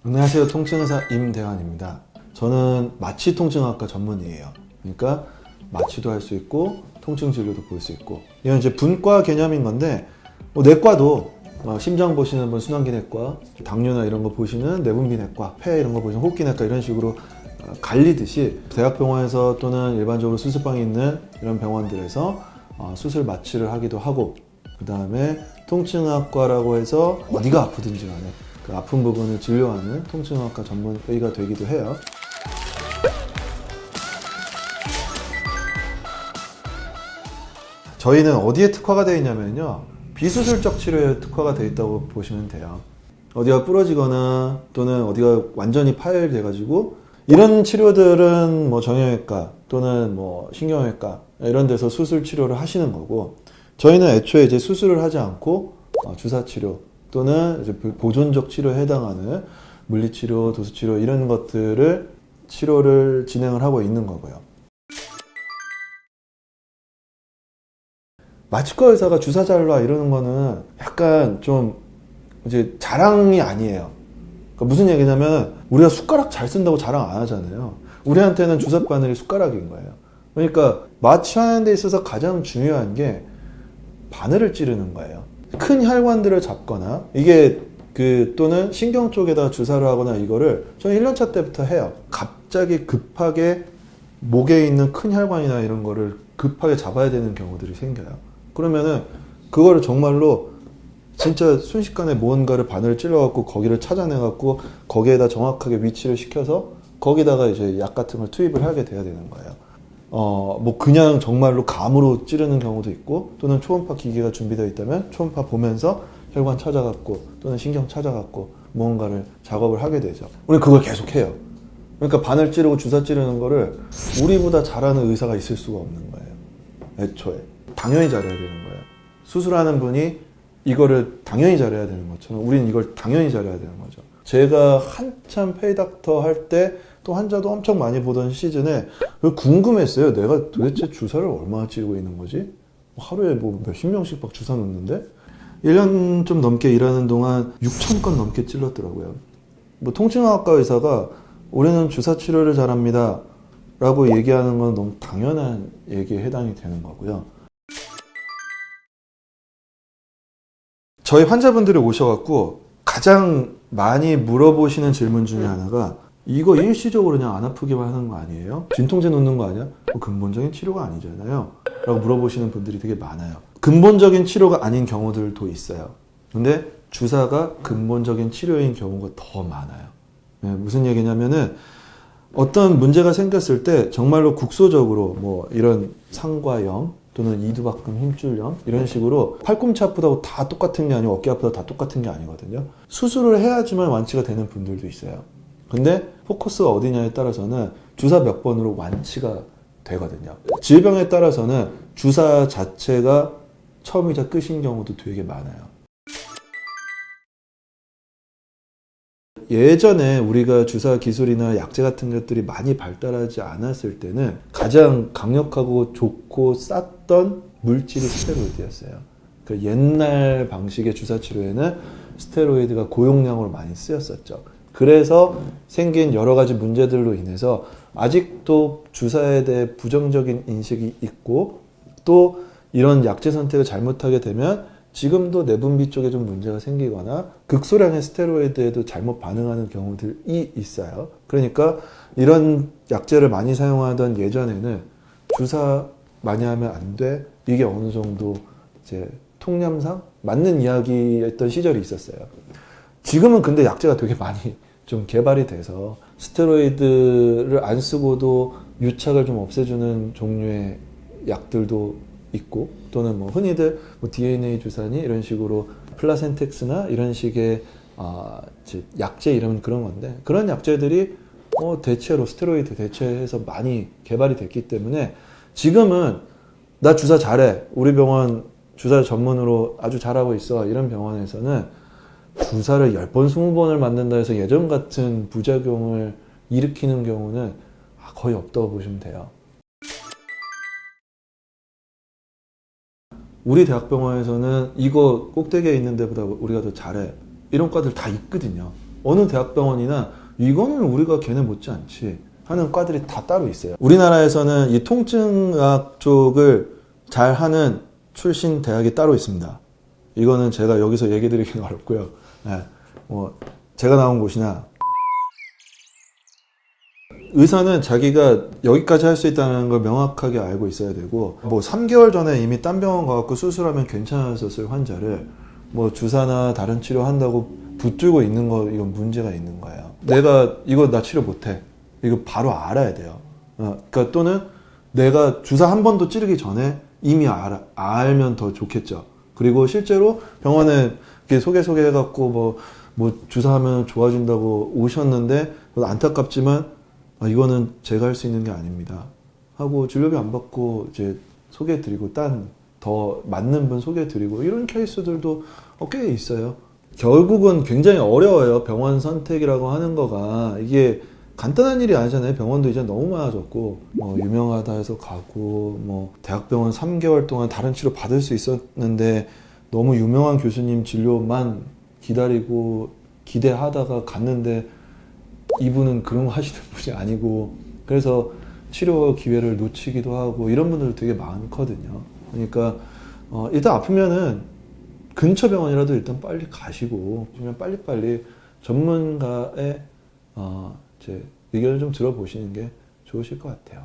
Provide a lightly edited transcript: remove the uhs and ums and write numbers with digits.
안녕하세요. 통증의사 임대환입니다. 저는 마취통증학과 전문의예요. 그러니까 마취도 할 수 있고 통증 진료도 볼 수 있고, 이건 이제 분과 개념인 건데, 내과도 심장 보시는 분 순환기내과, 당뇨나 이런 거 보시는 내분비내과, 폐 이런 거 보시는 호흡기내과, 이런 식으로 갈리듯이 대학병원에서 또는 일반적으로 수술방이 있는 이런 병원들에서 수술 마취를 하기도 하고, 그 다음에 통증학과라고 해서 어디가 아프든지 간에 그 아픈 부분을 진료하는 통증학과 전문의가 되기도 해요. 저희는 어디에 특화가 되어 있냐면요, 비수술적 치료에 특화가 되어 있다고 보시면 돼요. 어디가 부러지거나 또는 어디가 완전히 파열돼 가지고, 이런 치료들은 뭐 정형외과 또는 뭐 신경외과 이런 데서 수술 치료를 하시는 거고, 저희는 애초에 이제 수술을 하지 않고 주사 치료 또는 이제 보존적 치료에 해당하는 물리치료, 도수치료 이런 것들을 치료를 진행을 하고 있는 거고요. 마취과 의사가 주사 잘 놔 이러는 거는 약간 좀 이제 자랑이 아니에요. 그러니까 무슨 얘기냐면, 우리가 숟가락 잘 쓴다고 자랑 안 하잖아요. 우리한테는 주사 바늘이 숟가락인 거예요. 그러니까 마취하는 데 있어서 가장 중요한 게 바늘을 찌르는 거예요. 큰 혈관들을 잡거나, 이게 또는 신경 쪽에다 주사를 하거나, 이거를 저는 1년차 때부터 해요. 갑자기 급하게 목에 있는 큰 혈관이나 이런 거를 급하게 잡아야 되는 경우들이 생겨요. 그러면은 그거를 정말로 진짜 순식간에 무언가를 바늘을 찔러갖고 거기를 찾아내갖고 거기에다 정확하게 위치를 시켜서 거기다가 이제 약 같은 걸 투입을 하게 돼야 되는 거예요. 뭐 그냥 정말로 감으로 찌르는 경우도 있고, 또는 초음파 기계가 준비되어 있다면 초음파 보면서 혈관 찾아갖고 또는 신경 찾아갖고 무언가를 작업을 하게 되죠. 우리 그걸 계속 해요. 그러니까 바늘 찌르고 주사 찌르는 거를 우리보다 잘하는 의사가 있을 수가 없는 거예요. 애초에 당연히 잘해야 되는 거예요. 수술하는 분이 이거를 당연히 잘해야 되는 것처럼 우리는 이걸 당연히 잘해야 되는 거죠. 제가 한참 페이닥터 할 때 또 환자도 엄청 많이 보던 시즌에 궁금했어요. 내가 도대체 주사를 얼마나 찌르고 있는 거지? 하루에 뭐 몇십 명씩 막 주사 놓는데? 1년 좀 넘게 일하는 동안 6,000건 넘게 찔렀더라고요. 뭐 통증학과 의사가 우리는 주사 치료를 잘합니다 라고 얘기하는 건 너무 당연한 얘기에 해당이 되는 거고요. 저희 환자분들이 오셔갖고 가장 많이 물어보시는 질문 중에 하나가, 이거 일시적으로 그냥 안 아프게만 하는 거 아니에요? 진통제 놓는 거 아니야? 근본적인 치료가 아니잖아요 라고 물어보시는 분들이 되게 많아요. 근본적인 치료가 아닌 경우들도 있어요. 근데 주사가 근본적인 치료인 경우가 더 많아요. 무슨 얘기냐면은, 어떤 문제가 생겼을 때 정말로 국소적으로 뭐 이런 상과염 또는 이두박근 힘줄염 이런 식으로 팔꿈치 아프다고 다 똑같은 게 아니고 어깨 아프다고 다 똑같은 게 아니거든요. 수술을 해야지만 완치가 되는 분들도 있어요. 근데 포커스가 어디냐에 따라서는 주사 몇 번으로 완치가 되거든요. 질병에 따라서는 주사 자체가 처음이자 끝인 경우도 되게 많아요. 예전에 우리가 주사 기술이나 약제 같은 것들이 많이 발달하지 않았을 때는 가장 강력하고 좋고 쌌던 물질이 스테로이드였어요. 그 옛날 방식의 주사 치료에는 스테로이드가 고용량으로 많이 쓰였었죠. 그래서 생긴 여러 가지 문제들로 인해서 아직도 주사에 대해 부정적인 인식이 있고, 또 이런 약제 선택을 잘못하게 되면 지금도 내분비 쪽에 좀 문제가 생기거나 극소량의 스테로이드에도 잘못 반응하는 경우들이 있어요. 그러니까 이런 약제를 많이 사용하던 예전에는 주사 많이 하면 안 돼, 이게 어느 정도 이제 통념상 맞는 이야기였던 시절이 있었어요. 지금은 근데 약제가 되게 많이 좀 개발이 돼서 스테로이드를 안 쓰고도 유착을 좀 없애주는 종류의 약들도 있고, 또는 뭐 흔히들 뭐 DNA 주사니 이런 식으로 플라센텍스나 이런 식의 약제 이런 그런 건데, 그런 약제들이 대체로 스테로이드 대체해서 많이 개발이 됐기 때문에 지금은 나 주사 잘해, 우리 병원 주사 전문으로 아주 잘하고 있어, 이런 병원에서는 주사를 10번, 20번을 맞는다 해서 예전 같은 부작용을 일으키는 경우는 거의 없다고 보시면 돼요. 우리 대학병원에서는 이거 꼭대기에 있는 데보다 우리가 더 잘해, 이런 과들 다 있거든요. 어느 대학병원이나 이거는 우리가 걔네 못지않지 하는 과들이 다 따로 있어요. 우리나라에서는 이 통증의학 쪽을 잘 하는 출신 대학이 따로 있습니다. 이거는 제가 여기서 얘기 드리기는 어렵고요. 네, 뭐 제가 나온 곳이나 의사는 자기가 여기까지 할 수 있다는 걸 명확하게 알고 있어야 되고, 뭐 3개월 전에 이미 딴 병원 가갖고 수술하면 괜찮았었을 환자를 뭐 주사나 다른 치료 한다고 붙들고 있는 거, 이건 문제가 있는 거예요. 내가 이거 나 치료 못해, 이거 바로 알아야 돼요. 그러니까 또는 내가 주사 한 번도 찌르기 전에 이미 알면 더 좋겠죠. 그리고 실제로 병원에 이렇게 소개 해갖고 뭐 주사하면 좋아진다고 오셨는데 안타깝지만 이거는 제가 할 수 있는 게 아닙니다 하고 진료비 안 받고 이제 소개해드리고 딴 더 맞는 분 소개해드리고 이런 케이스들도 꽤 있어요. 결국은 굉장히 어려워요. 병원 선택이라고 하는 거가 이게 간단한 일이 아니잖아요. 병원도 이제 너무 많아졌고 뭐 유명하다 해서 가고 뭐 대학병원 3개월 동안 다른 치료 받을 수 있었는데 너무 유명한 교수님 진료만 기다리고 기대하다가 갔는데 이분은 그런 거 하시는 분이 아니고 그래서 치료 기회를 놓치기도 하고 이런 분들 되게 많거든요. 그러니까 일단 아프면은 근처 병원이라도 일단 빨리 가시고 빨리빨리 전문가의 제 의견을 좀 들어보시는 게 좋으실 것 같아요.